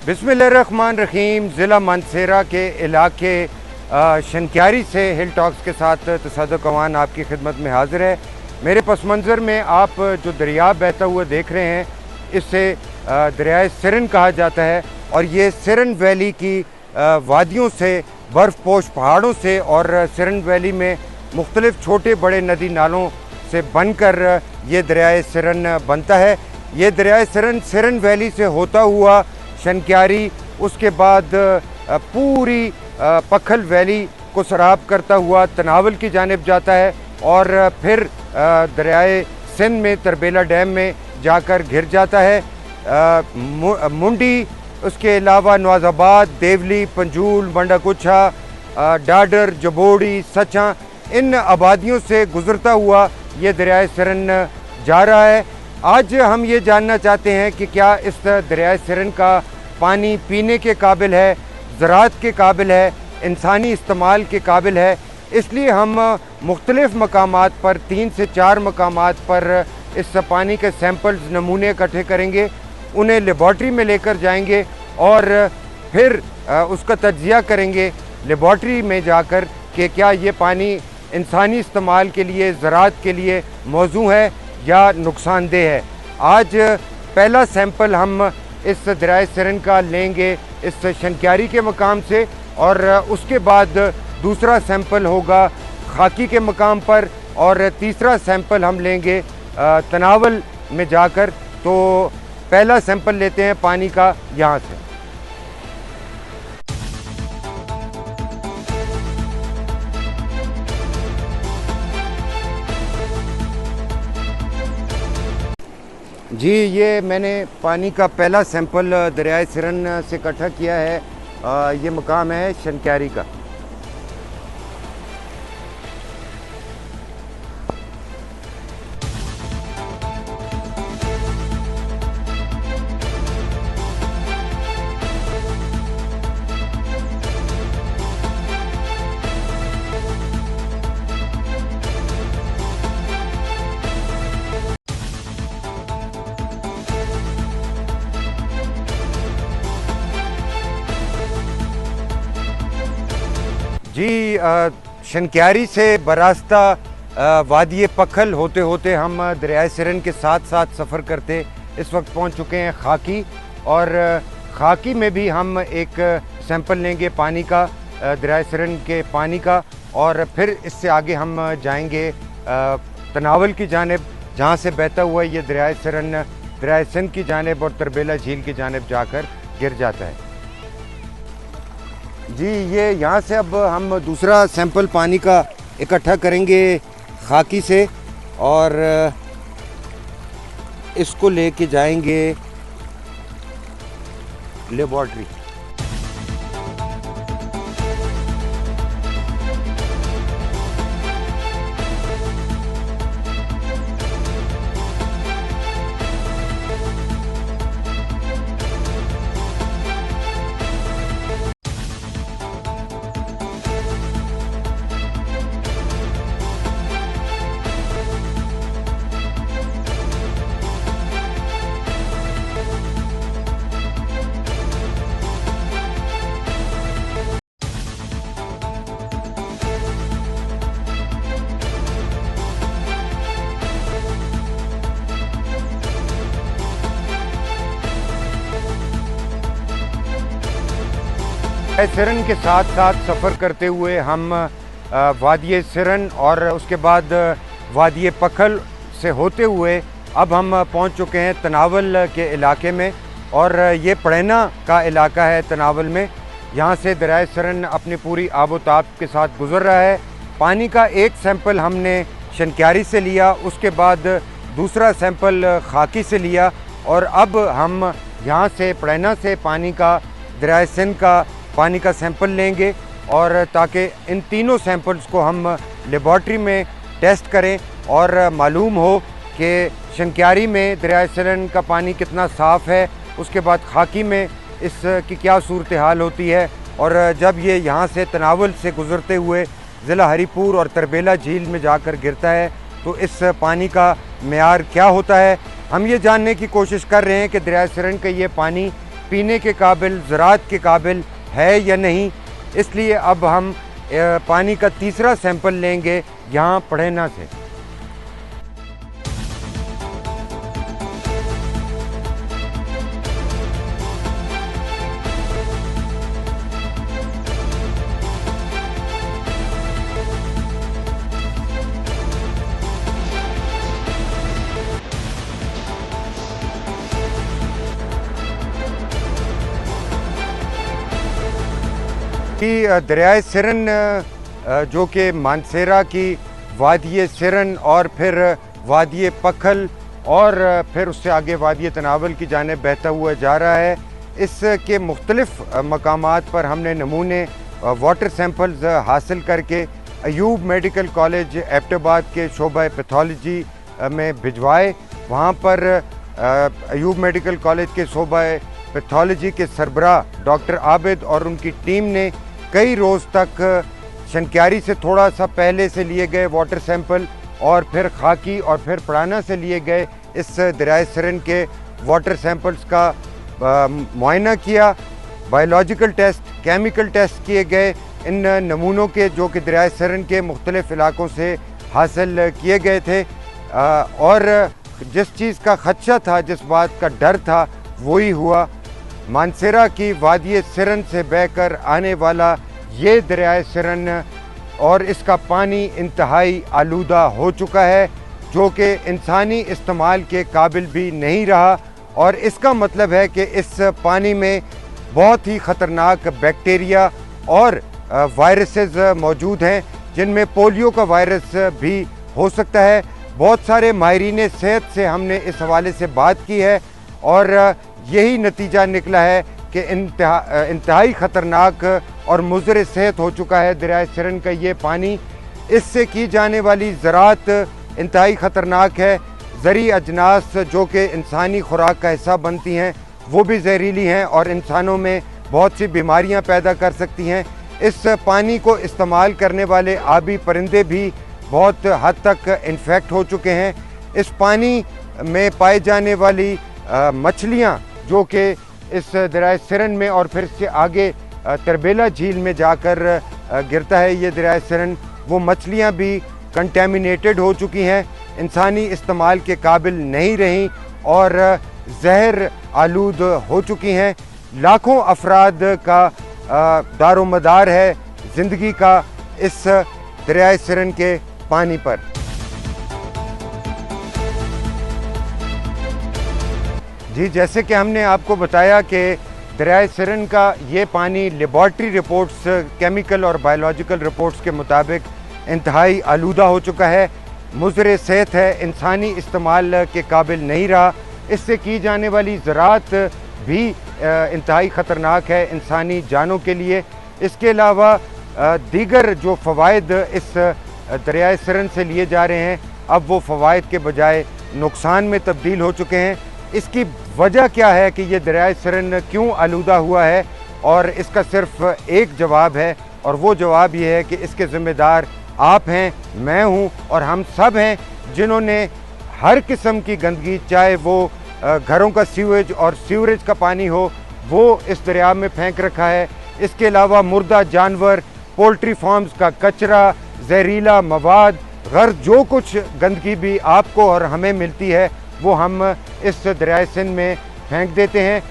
बिस्मिल्लाहिर्रहमानिर्रहीम। ज़िला मानसेरा के इलाके शनक्यारी से हिल टॉक्स के साथ तसद्दुक़ अवान आपकी खिदमत में हाज़िर है। मेरे पस मंज़र में आप जो दरिया बहता हुआ देख रहे हैं, इससे दरियाए सिरन कहा जाता है और ये सिरन वैली की वादियों से, बर्फ़ पोश पहाड़ों से और सिरन वैली में मुख्तलिफ़ छोटे बड़े नदी नालों से बनकर ये दरियाए सिरन बनता है। ये दरियाए सिरन सिरन वैली से होता हुआ शनक्यारी, उसके बाद पूरी पखल वैली को सराब करता हुआ तनावल की जानिब जाता है और फिर दरियाए सिंध में तरबेला डैम में जाकर घिर जाता है। मुंडी, उसके अलावा नवाज़ाबाद, देवली, पंजूल, मंडाकुच्छा, डाडर, जबोड़ी, सचा, इन आबादियों से गुज़रता हुआ ये दरियाए सिरन जा रहा है। आज हम ये जानना चाहते हैं कि क्या इस दरियाए सिरन का पानी पीने के काबिल है, ज़राअत के काबिल है, इंसानी इस्तेमाल के काबिल है। इसलिए हम मुख्तलिफ़ मकामात पर 3 से 4 मकामात पर इस पानी के सैंपल्स, नमूने इकट्ठे करेंगे, उन्हें लेबॉर्ट्री में लेकर जाएंगे और फिर उसका तज्ज़िया करेंगे लेबॉर्ट्री में जाकर कि क्या ये पानी इंसानी इस्तेमाल के लिए, ज़राअत के लिए मौजू है या नुकसानदेह है। आज पहला सैंपल हम इस दरियाए सिरन का लेंगे इस शनक्यारी के मकाम से और उसके बाद दूसरा सैंपल होगा खाकी के मकाम पर और तीसरा सैंपल हम लेंगे तनावल में जाकर। तो पहला सैंपल लेते हैं पानी का यहाँ से। जी, ये मैंने पानी का पहला सैंपल दरियाए सिरन से इकट्ठा किया है। ये मकाम है शनक्यारी का। जी, शनक्यारी से बरास्ता वादी पखल होते होते हम दरियाए सिरन के साथ साथ सफ़र करते इस वक्त पहुंच चुके हैं खाकी, और खाकी में भी हम एक सैंपल लेंगे पानी का, दरियाए सिरन के पानी का, और फिर इससे आगे हम जाएंगे तनावल की जानिब, जहां से बहता हुआ ये दरियाए सिरन दरियाए सिंध की जानिब और तरबेला झील की जानिब जाकर गिर जाता है। जी, ये यहाँ से अब हम दूसरा सैंपल पानी का इकट्ठा करेंगे खाकी से और इसको लेके जाएंगे लेबॉर्ट्री। सिरन के साथ साथ सफ़र करते हुए हम वादी सिरन और उसके बाद वादी पखल से होते हुए अब हम पहुंच चुके हैं तनावल के इलाके में, और ये पड़ैना का इलाका है तनावल में। यहाँ से दरियाए सिरन अपनी पूरी आबोताब के साथ गुज़र रहा है। पानी का एक सैंपल हमने शनक्यारी से लिया, उसके बाद दूसरा सैंपल खाकी से लिया, और अब हम यहाँ से पड़ैना से पानी का, दरियाए सिंध का पानी का सैंपल लेंगे, और ताकि इन तीनों सैंपल्स को हम लेबॉर्ट्री में टेस्ट करें और मालूम हो कि शनक्यारी में दरियाए सिरन का पानी कितना साफ़ है, उसके बाद खाकी में इसकी क्या सूरत हाल होती है, और जब ये यहाँ से तनावल से गुज़रते हुए ज़िला हरीपुर और तरबेला झील में जाकर गिरता है तो इस पानी का मेयार क्या होता है। हम ये जानने की कोशिश कर रहे हैं कि दरियाए सिरन का ये पानी पीने के काबिल, ज़राअत के काबिल है या नहीं। इसलिए अब हम पानी का तीसरा सैंपल लेंगे यहाँ पढ़ेना से। कि दरियाए सिरन जो कि मानसेरा की वादी सिरन और फिर वादी पखल और फिर उससे आगे वादी तनावल की जानिब बहता हुआ जा रहा है। इसके मुख्तलिफ़ मकामात पर हमने नमूने वाटर सैंपल्स हासिल करके अयूब मेडिकल कॉलेज एबटाबाद के शोबा पैथोलॉजी में भिजवाए। वहाँ पर अयूब मेडिकल कॉलेज के शोबा पैथोलॉजी के सरबरा डॉक्टर आबिद और उनकी टीम ने कई रोज़ तक शनक्यारी से थोड़ा सा पहले से लिए गए वाटर सैंपल और फिर खाकी और फिर पड़ाना से लिए गए इस दरियाए सिरन के वाटर सैंपल्स का मुआयना किया। बायोलॉजिकल टेस्ट, केमिकल टेस्ट किए गए इन नमूनों के, जो कि दरियाए सिरन के मुख्तलिफ़ इलाकों से हासिल किए गए थे। और जिस चीज़ का खदशा था, जिस बात का डर था, वही हुआ। मानसेरा की वादी सिरन से बहकर आने वाला ये दरियाए सिरन और इसका पानी इंतहाई आलूदा हो चुका है, जो कि इंसानी इस्तेमाल के काबिल भी नहीं रहा। और इसका मतलब है कि इस पानी में बहुत ही ख़तरनाक बैक्टीरिया और वायरसेस मौजूद हैं, जिनमें पोलियो का वायरस भी हो सकता है। बहुत सारे माहिरीन सेहत से हमने इस हवाले से बात की है और यही नतीजा निकला है कि इंतहाई ख़तरनाक और मुज़र सेहत हो चुका है दरियाए सिरन का ये पानी। इससे की जाने वाली ज़राअत इंतहाई ख़तरनाक है। ज़री अजनास जो कि इंसानी खुराक का हिस्सा बनती हैं, वो भी जहरीली हैं और इंसानों में बहुत सी बीमारियां पैदा कर सकती हैं। इस पानी को इस्तेमाल करने वाले आबी परिंदे भी बहुत हद तक इन्फेक्ट हो चुके हैं। इस पानी में पाई जाने वाली मछलियां, जो कि इस दरियाए सिरन में और फिर से आगे तरबेला झील में जाकर गिरता है ये दरियाए सिरन, वो मछलियां भी कंटेमिनेटेड हो चुकी हैं, इंसानी इस्तेमाल के काबिल नहीं रहीं और जहर आलूद हो चुकी हैं। लाखों अफराद का दारोमदार है ज़िंदगी का इस दरियाए सिरन के पानी पर। जी, जैसे कि हमने आपको बताया कि दरियाए सिरन का ये पानी लेबॉर्ट्री रिपोर्ट्स, केमिकल और बायोलॉजिकल रिपोर्ट्स के मुताबिक इंतहाई आलूदा हो चुका है, मुज़र सेहत है, इंसानी इस्तेमाल के काबिल नहीं रहा। इससे की जाने वाली ज़राअत भी इंतहाई ख़तरनाक है इंसानी जानों के लिए। इसके अलावा दीगर जो फ़वाइद इस दरियाए सिरन से लिए जा रहे हैं, अब वो फ़वाइद के बजाय नुकसान में तब्दील हो चुके हैं। इसकी वजह क्या है कि ये दरियाए सिरन क्यों आलूदा हुआ है, और इसका सिर्फ एक जवाब है, और वो जवाब ये है कि इसके ज़िम्मेदार आप हैं, मैं हूँ और हम सब हैं, जिन्होंने हर किस्म की गंदगी, चाहे वो घरों का सीवेज और सीवरेज का पानी हो, वो इस दरिया में फेंक रखा है। इसके अलावा मुर्दा जानवर, पोल्ट्री फार्म्स का कचरा, जहरीला मवाद, गर्ज जो कुछ गंदगी भी आपको और हमें मिलती है, वो हम इस दरियाए सिंध में फेंक देते हैं।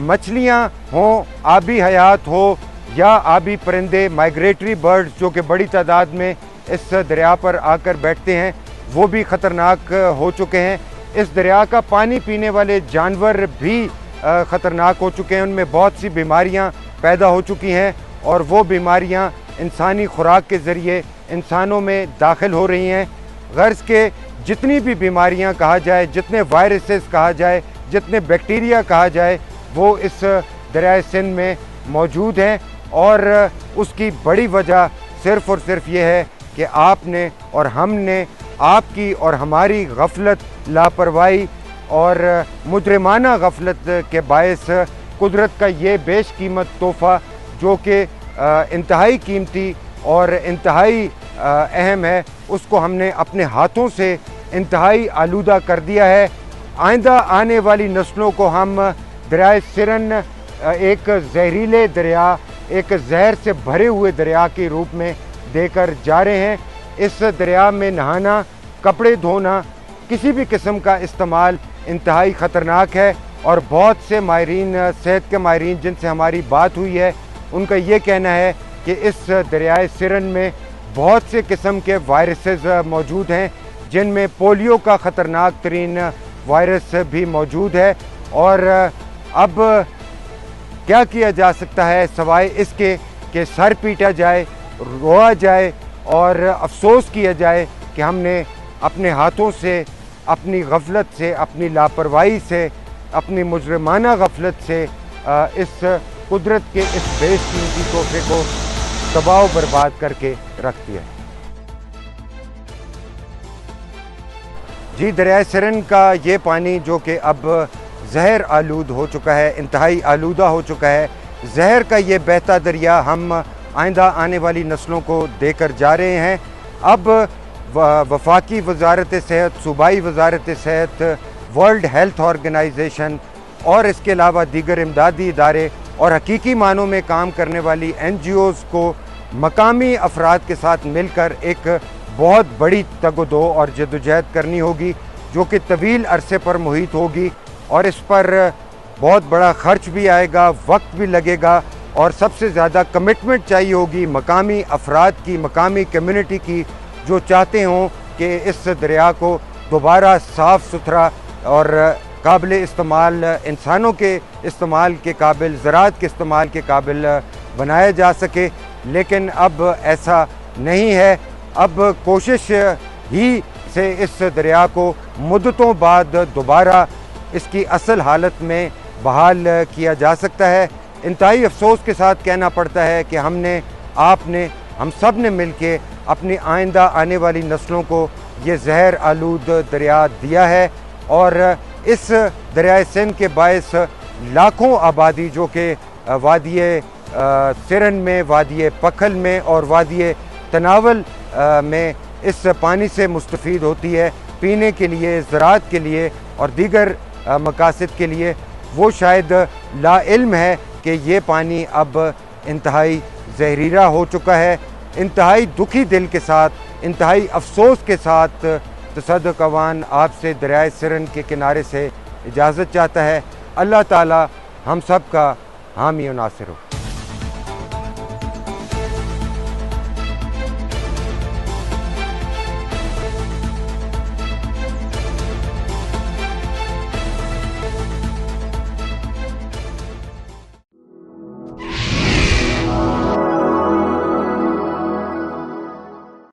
मछलियाँ हों, आबी हयात हो या आबी परिंदे, माइग्रेटरी बर्ड्स जो कि बड़ी तादाद में इस दरिया पर आकर बैठते हैं, वो भी ख़तरनाक हो चुके हैं। इस दरिया का पानी पीने वाले जानवर भी ख़तरनाक हो चुके हैं, उनमें बहुत सी बीमारियां पैदा हो चुकी हैं और वो बीमारियां इंसानी खुराक के ज़रिए इंसानों में दाखिल हो रही हैं। गर्ज के जितनी भी बीमारियां कहा जाए, जितने वायरसेस कहा जाए, जितने बैक्टीरिया कहा जाए, वो इस दरियाए सिंध में मौजूद हैं, और उसकी बड़ी वजह सिर्फ़ और सिर्फ ये है कि आपने और हमने, आपकी और हमारी गफलत, लापरवाही और मुजरिमाना गफलत के बायस कुदरत का ये बेशकीमत तोहफ़ा, जो कि इंतहाई कीमती और इंतहाई अहम है, उसको हमने अपने हाथों से इंतहाई आलूदा कर दिया है। आइंदा आने वाली नस्लों को हम दरिया सिरन एक जहरीले दरिया, एक जहर से भरे हुए दरिया के रूप में देकर जा रहे हैं। इस दरिया में नहाना, कपड़े धोना, किसी भी किस्म का इस्तेमाल इंतहाई ख़तरनाक है। और बहुत से माहिरीन, सेहत के माहिरीन जिनसे हमारी बात हुई है, उनका ये कहना है कि इस दरियाए सिरन में बहुत से किस्म के वायरसेस मौजूद हैं, जिनमें पोलियो का ख़तरनाक तरीन वायरस भी मौजूद है। और अब क्या किया जा सकता है सवाए इसके कि सर पीटा जाए, रोआ जाए और अफसोस किया जाए कि हमने अपने हाथों से, अपनी गफलत से, अपनी लापरवाही से, अपनी मुजरिमाना गफलत से इस कुदरत के इस बेशकीमती तोहफे को तबाह बर्बाद करके रख दिया। जी, दरिया सिरन का ये पानी जो कि अब जहर आलूद हो चुका है, इंतहाई आलूदा हो चुका है, जहर का ये बहता दरिया हम आइंदा आने वाली नस्लों को देकर जा रहे हैं। अब वफाकी वजारत सेहत, सूबाई वजारत सेहत, वर्ल्ड हेल्थ ऑर्गेनाइजेशन और इसके अलावा दीगर इमदादी इदारे और हकीकी मानों में काम करने वाली NGOs को मकामी अफराद के साथ मिलकर एक बहुत बड़ी तगदो और जदोजहद करनी होगी, जो कि तवील अरसे पर मुहित होगी और इस पर बहुत बड़ा खर्च भी आएगा, वक्त भी लगेगा और सबसे ज़्यादा कमिटमेंट चाहिए होगी मकामी अफराद की, मकामी कम्युनिटी की, जो चाहते हों कि इस दरिया को दोबारा साफ़ सुथरा और काबिल इस्तेमाल, इंसानों के इस्तेमाल के काबिल, ज़राअत के इस्तेमाल के काबिल बनाया जा सके। लेकिन अब ऐसा नहीं है। अब कोशिश ही से इस दरिया को मुद्दतों बाद दोबारा इसकी असल हालत में बहाल किया जा सकता है। इंतहाई अफसोस के साथ कहना पड़ता है कि हमने, आपने, हम सब ने मिल के अपनी आइंदा आने वाली नस्लों को ये जहर आलूद दरिया दिया है और इस दरिया सिंध के बायस लाखों आबादी जो कि वादिये सिरन में, वादिये पखल में और वादिये तनावल में इस पानी से मुस्तफ़ीद होती है पीने के लिए, ज़राअत के लिए और दीगर मकासद के लिए, वो शायद लाइल्म है कि ये पानी अब इंतहाई जहरीला हो चुका है। इंतहाई दुखी दिल के साथ, इंतहाई अफसोस के साथ तसद्दुक़ अवान आपसे दरिया सिरन के किनारे से इजाज़त चाहता है। अल्लाह ताला हम सब का हामी और नासिर हो।